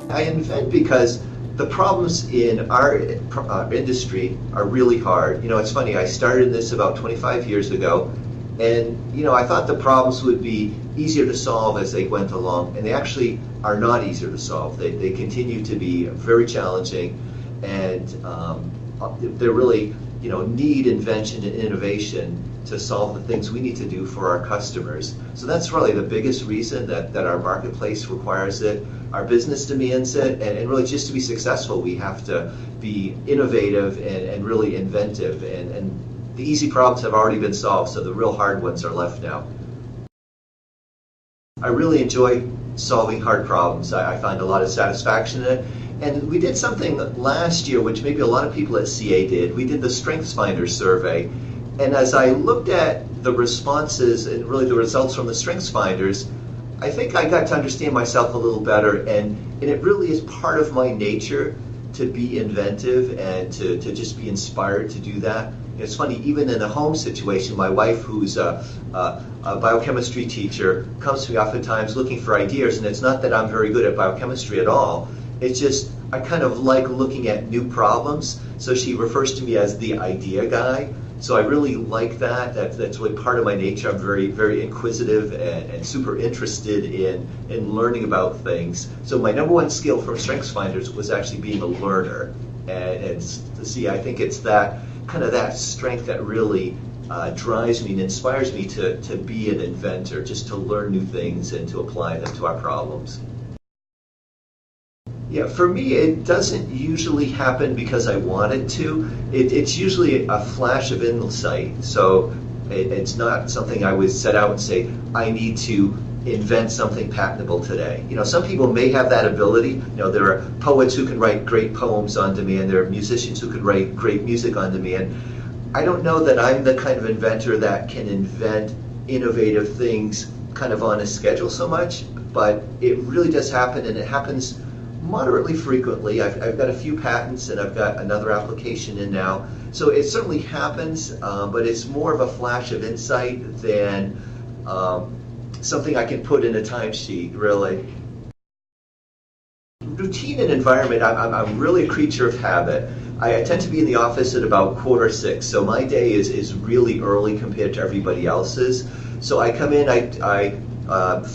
I invent because the problems in our industry are really hard. You know, it's funny, I started this about 25 years ago, and you know, I thought the problems would be easier to solve as they went along, and they actually are not easier to solve. They continue to be very challenging, and they're really, you know, need invention and innovation to solve the things we need to do for our customers. So that's really the biggest reason that our marketplace requires it. Our business demands it, and really just to be successful, we have to be innovative and really inventive. And the easy problems have already been solved, so the real hard ones are left now. I really enjoy solving hard problems. I find a lot of satisfaction in it. And we did something last year, which maybe a lot of people at CA did. We did the StrengthsFinder survey. And as I looked at the responses and really the results from the StrengthsFinders, I think I got to understand myself a little better. And it really is part of my nature to be inventive and to just be inspired to do that. It's funny, even in a home situation, my wife, who's a biochemistry teacher, comes to me oftentimes looking for ideas, and it's not that I'm very good at biochemistry at all. It's just I kind of like looking at new problems, so she refers to me as the idea guy. So I really like that. That's really part of my nature. I'm very, very inquisitive and super interested in learning about things. So my number one skill from StrengthsFinders was actually being a learner. And see, I think it's that kind of that strength that really drives me and inspires me to be an inventor, just to learn new things and to apply them to our problems. Yeah, for me, it doesn't usually happen because I want it to. It's usually a flash of insight. So it's not something I would set out and say, I need to invent something patentable today. You know, some people may have that ability. You know, there are poets who can write great poems on demand. There are musicians who can write great music on demand. I don't know that I'm the kind of inventor that can invent innovative things kind of on a schedule so much, but it really does happen, and it happens moderately frequently. I've got a few patents, and I've got another application in now. So it certainly happens, but it's more of a flash of insight than something I can put in a timesheet, really. Routine and environment, I'm really a creature of habit. I tend to be in the office at about 5:45, so my day is really early compared to everybody else's. So I come in,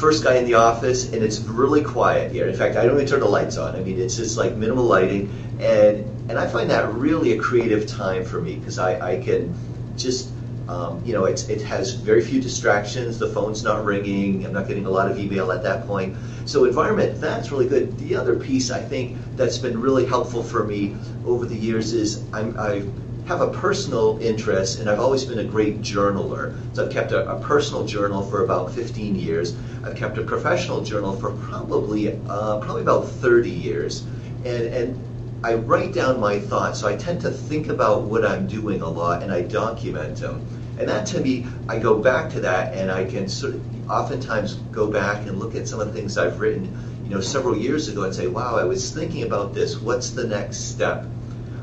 first guy in the office, and it's really quiet here. In fact, I don't even turn the lights on. I mean, it's just like minimal lighting, and I find that really a creative time for me, because I can just, you know, it has very few distractions. The phone's not ringing. I'm not getting a lot of email at that point. So environment, that's really good. The other piece I think that's been really helpful for me over the years is I have a personal interest, and I've always been a great journaler. So I've kept a personal journal for about 15 years. I've kept a professional journal for probably about 30 years. And I write down my thoughts, so I tend to think about what I'm doing a lot, and I document them. And that, to me, I go back to that, and I can sort of oftentimes go back and look at some of the things I've written, you know, several years ago, and say, wow, I was thinking about this. What's the next step?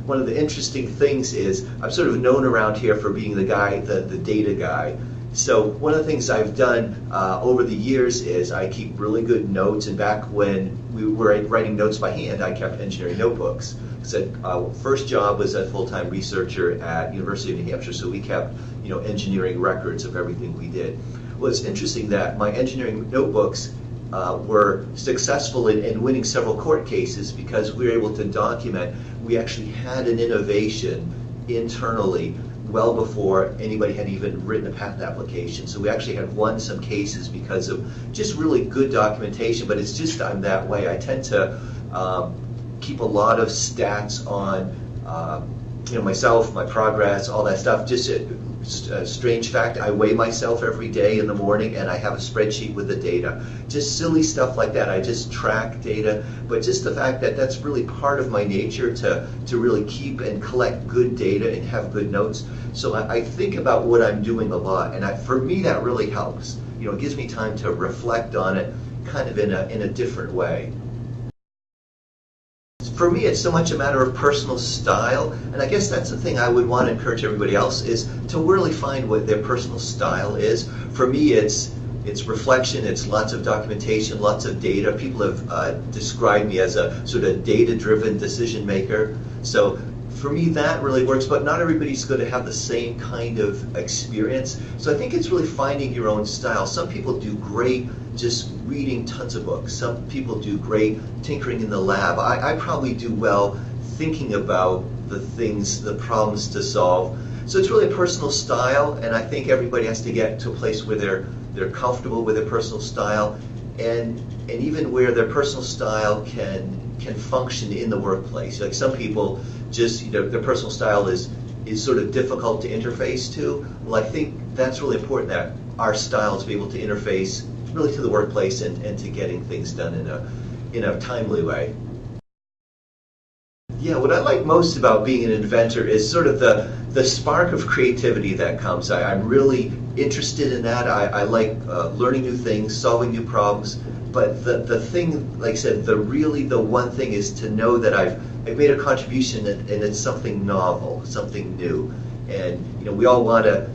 One of the interesting things is I'm sort of known around here for being the guy, the data guy. So one of the things I've done over the years is I keep really good notes, and back when we were writing notes by hand, I kept engineering notebooks. So first job was a full-time researcher at University of New Hampshire, so we kept, you know, engineering records of everything we did. Well, it's interesting that my engineering notebooks were successful in winning several court cases because we were able to document we actually had an innovation internally well before anybody had even written a patent application. So we actually had won some cases because of just really good documentation, but it's just I'm that way. I tend to keep a lot of stats on you know, myself, my progress, all that stuff. Just a strange fact, I weigh myself every day in the morning, and I have a spreadsheet with the data. Just silly stuff like that. I just track data, but just the fact that that's really part of my nature to really keep and collect good data and have good notes. So I think about what I'm doing a lot, and for me that really helps. You know, it gives me time to reflect on it kind of in a different way. For me, it's so much a matter of personal style, and I guess that's the thing I would want to encourage everybody else is to really find what their personal style is. For me, it's it's reflection, it's lots of documentation, lots of data. People have described me as a sort of data-driven decision maker. So for me, that really works, but not everybody's going to have the same kind of experience. So I think it's really finding your own style. Some people do great just reading tons of books. Some people do great tinkering in the lab. I probably do well thinking about the things, the problems to solve. So it's really a personal style, and I think everybody has to get to a place where they're comfortable with their personal style, and even where their personal style can function in the workplace. Like some people just, their personal style is sort of difficult to interface to. Well, I think that's really important, that our styles be able to interface really to the workplace and to getting things done in a timely way. Yeah, what I like most about being an inventor is sort of the spark of creativity that comes. I'm really interested in that. I like learning new things, solving new problems. But the thing, like I said, the one thing is to know that I've made a contribution and it's something novel, something new. And we all want to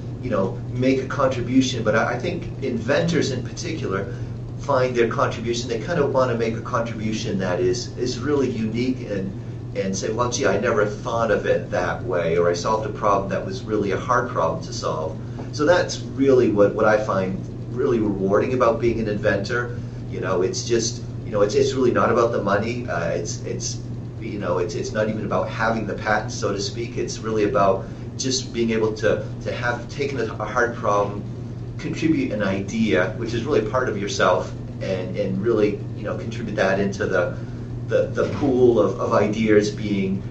make a contribution, but I think inventors in particular find their contribution. They kind of want to make a contribution that is really unique and say, well, gee, I never thought of it that way, or I solved a problem that was really a hard problem to solve. So that's really what I find really rewarding about being an inventor. It's just, it's really not about the money. It's not even about having the patent, so to speak. It's really about just being able to have taken a hard problem, contribute an idea, which is really part of yourself, and really, contribute that into the pool of ideas being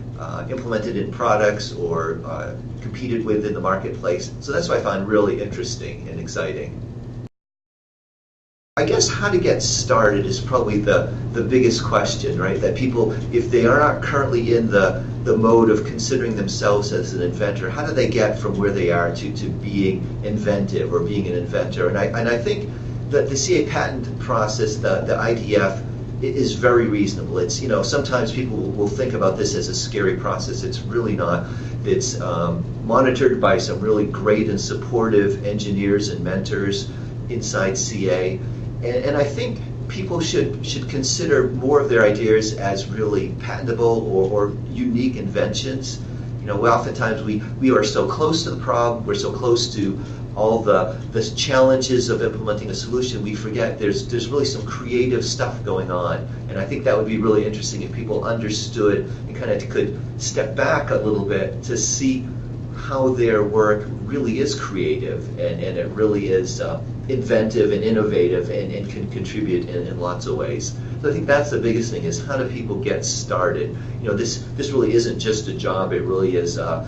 implemented in products or competed with in the marketplace. So that's what I find really interesting and exciting. I guess how to get started is probably the biggest question, right? That people, if they are not currently in the mode of considering themselves as an inventor, how do they get from where they are to being inventive or being an inventor? And I think that the CA patent process, the IDF, is very reasonable. It's, sometimes people will think about this as a scary process. It's really not. It's monitored by some really great and supportive engineers and mentors inside CA. And I think people should consider more of their ideas as really patentable or unique inventions. Oftentimes we are so close to the problem, we're so close to all the challenges of implementing a solution, we forget there's really some creative stuff going on. And I think that would be really interesting if people understood and kind of could step back a little bit to see how their work really is creative and it really is inventive and innovative and can contribute in lots of ways. So I think that's the biggest thing, is how do people get started? This really isn't just a job. It really is a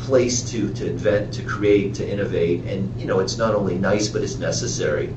place to invent, to create, to innovate, and it's not only nice, but it's necessary.